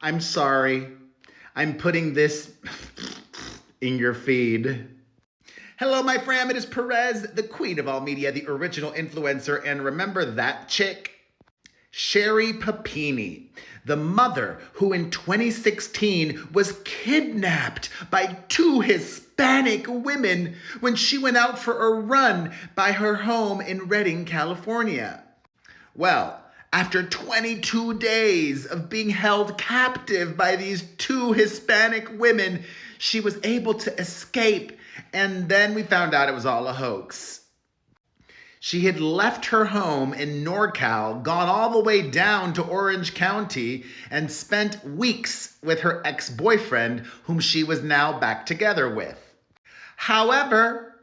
I'm sorry. I'm putting this in your feed. Hello, my fam. It is Perez, the queen of all media, the original influencer. And remember that chick? Sherri Papini, the mother who in 2016 was kidnapped by two Hispanic women when she went out for a run by her home in Redding, California. Well, after 22 days of being held captive by these two Hispanic women, she was able to escape, and then we found out it was all a hoax. She had left her home in NorCal, gone all the way down to Orange County, and spent weeks with her ex-boyfriend, whom she was now back together with. However,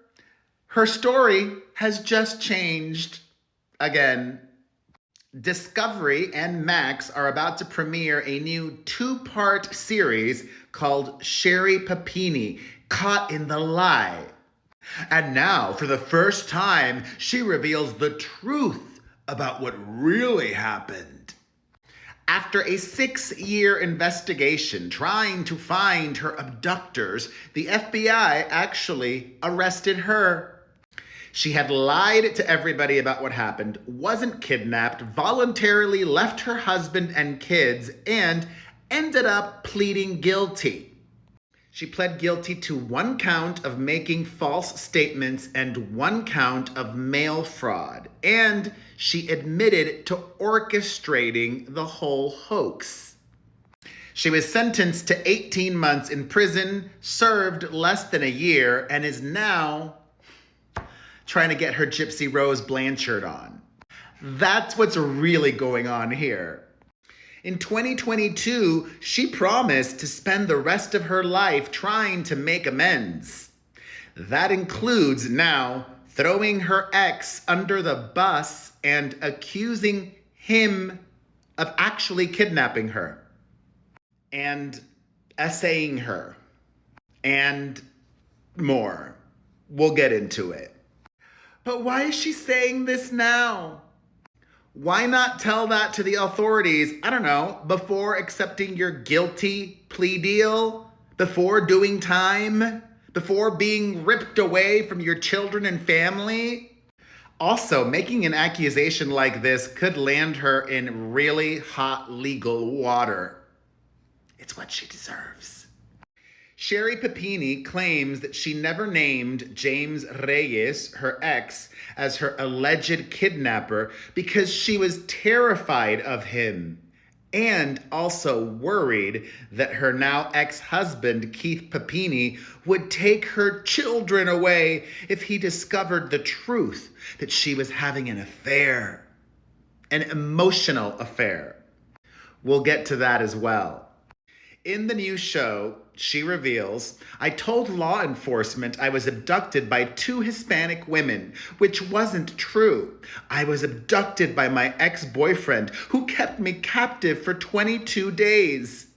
her story has just changed again. Discovery and Max are about to premiere a new two-part series called Sherri Papini, Caught in the Lie. And now, for the first time, she reveals the truth about what really happened. After a 6-year investigation trying to find her abductors, the FBI actually arrested her. She had lied to everybody about what happened, wasn't kidnapped, voluntarily left her husband and kids, and ended up pleading guilty. She pled guilty to 1 count of making false statements and 1 count of mail fraud. And she admitted to orchestrating the whole hoax. She was sentenced to 18 months in prison, served less than a year, and is now trying to get her Gypsy Rose Blanchard on. That's what's really going on here. In 2022, she promised to spend the rest of her life trying to make amends. That includes now throwing her ex under the bus and accusing him of actually kidnapping her and essaying her and more. We'll get into it. But why is she saying this now? Why not tell that to the authorities, I don't know, before accepting your guilty plea deal? Before doing time? Before being ripped away from your children and family? Also, making an accusation like this could land her in really hot legal water. It's what she deserves. Sherri Papini claims that she never named James Reyes, her ex, as her alleged kidnapper because she was terrified of him and also worried that her now ex-husband, Keith Papini, would take her children away if he discovered the truth that she was having an affair, an emotional affair. We'll get to that as well. In the new show, she reveals, I told law enforcement I was abducted by 2 Hispanic women, which wasn't true. I was abducted by my ex-boyfriend who kept me captive for 22 days.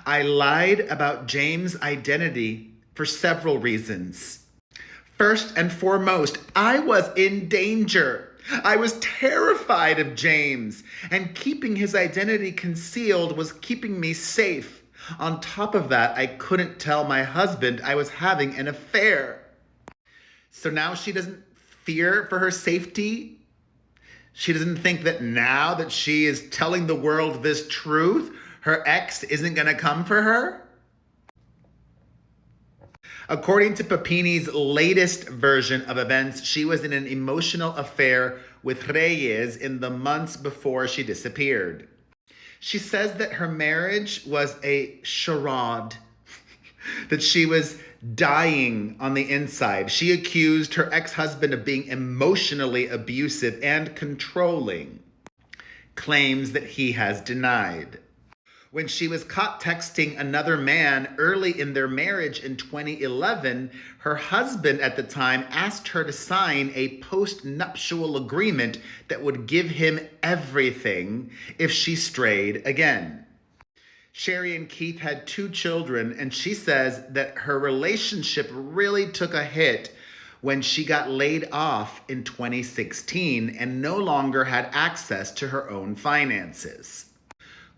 I lied about James' identity for several reasons. First and foremost, I was in danger. I was terrified of James, and keeping his identity concealed was keeping me safe. On top of that, I couldn't tell my husband I was having an affair. So now she doesn't fear for her safety? She doesn't think that now that she is telling the world this truth, her ex isn't going to come for her? According to Papini's latest version of events, she was in an emotional affair with Reyes in the months before she disappeared. She says that her marriage was a charade, that she was dying on the inside. She accused her ex-husband of being emotionally abusive and controlling, claims that he has denied. When she was caught texting another man early in their marriage in 2011, her husband at the time asked her to sign a post-nuptial agreement that would give him everything if she strayed again. Sherri and Keith had 2 children, and she says that her relationship really took a hit when she got laid off in 2016 and no longer had access to her own finances.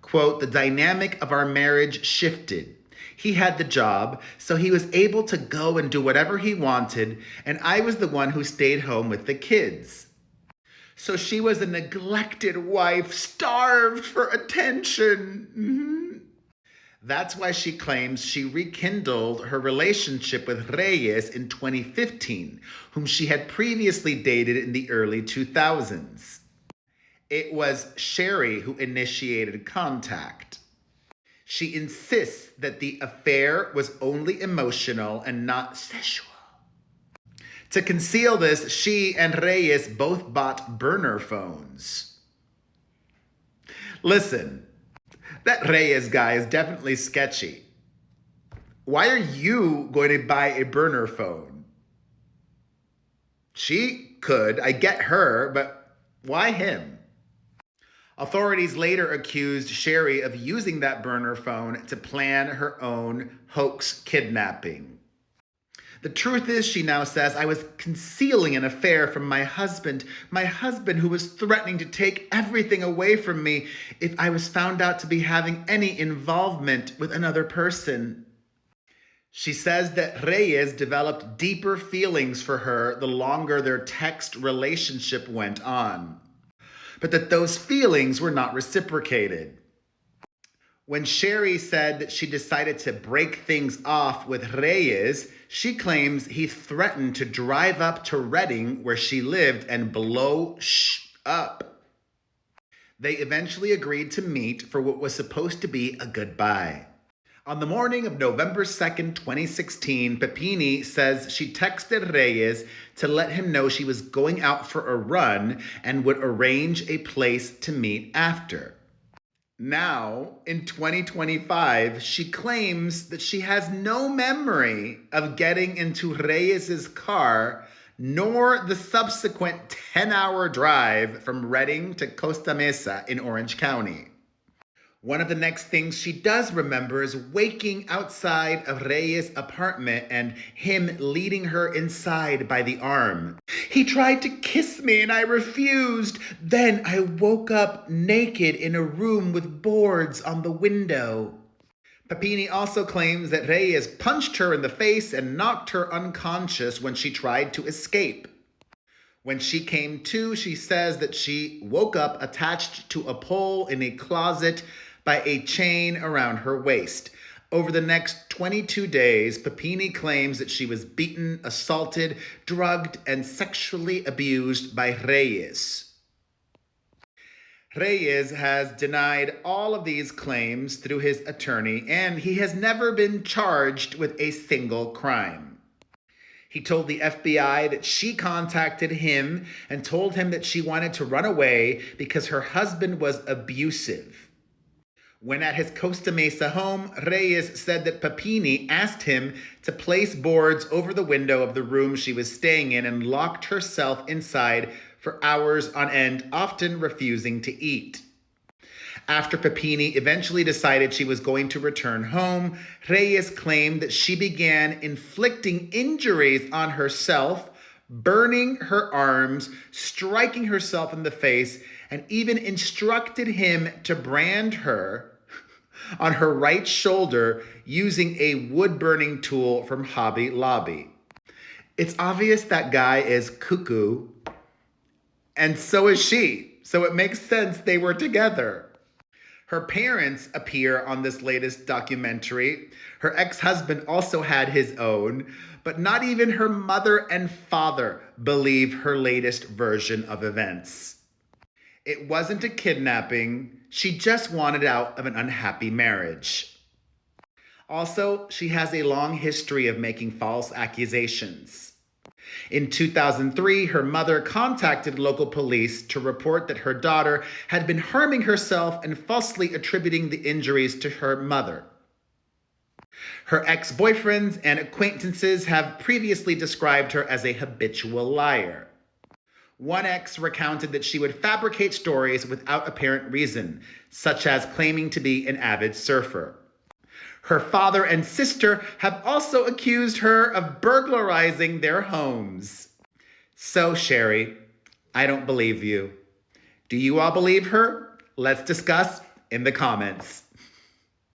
Quote, the dynamic of our marriage shifted. He had the job, so he was able to go and do whatever he wanted, and I was the one who stayed home with the kids. So she was a neglected wife, starved for attention. That's why she claims she rekindled her relationship with Reyes in 2015, whom she had previously dated in the early 2000s. It was Sherri who initiated contact. She insists that the affair was only emotional and not sexual. To conceal this, she and Reyes both bought burner phones. Listen, that Reyes guy is definitely sketchy. Why are you going to buy a burner phone? She could, I get her, but why him? Authorities later accused Sherri of using that burner phone to plan her own hoax kidnapping. The truth is, she now says, I was concealing an affair from my husband who was threatening to take everything away from me if I was found out to be having any involvement with another person. She says that Reyes developed deeper feelings for her the longer their text relationship went on, but that those feelings were not reciprocated. When Sherri said that she decided to break things off with Reyes, she claims he threatened to drive up to Redding, where she lived, and blow up. They eventually agreed to meet for what was supposed to be a goodbye. On the morning of November 2nd, 2016, Papini says she texted Reyes to let him know she was going out for a run and would arrange a place to meet after. Now, in 2025, she claims that she has no memory of getting into Reyes' car, nor the subsequent 10-hour drive from Redding to Costa Mesa in Orange County. One of the next things she does remember is waking outside of Reyes' apartment and him leading her inside by the arm. He tried to kiss me and I refused. Then I woke up naked in a room with boards on the window. Papini also claims that Reyes punched her in the face and knocked her unconscious when she tried to escape. When she came to, she says that she woke up attached to a pole in a closet by a chain around her waist. Over the next 22 days, Papini claims that she was beaten, assaulted, drugged, and sexually abused by Reyes. Reyes has denied all of these claims through his attorney, and he has never been charged with a single crime. He told the FBI that she contacted him and told him that she wanted to run away because her husband was abusive. When at his Costa Mesa home, Reyes said that Papini asked him to place boards over the window of the room she was staying in and locked herself inside for hours on end, often refusing to eat. After Papini eventually decided she was going to return home, Reyes claimed that she began inflicting injuries on herself, burning her arms, striking herself in the face, and even instructed him to brand her on her right shoulder using a wood-burning tool from Hobby Lobby. It's obvious that guy is cuckoo, and so is she, so it makes sense they were together. Her parents appear on this latest documentary. Her ex-husband also had his own, but not even her mother and father believe her latest version of events. It wasn't a kidnapping. She just wanted out of an unhappy marriage. Also, she has a long history of making false accusations. In 2003, her mother contacted local police to report that her daughter had been harming herself and falsely attributing the injuries to her mother. Her ex-boyfriends and acquaintances have previously described her as a habitual liar. One ex recounted that she would fabricate stories without apparent reason, such as claiming to be an avid surfer. Her father and sister have also accused her of burglarizing their homes. So, Sherri, I don't believe you. Do you all believe her? Let's discuss in the comments.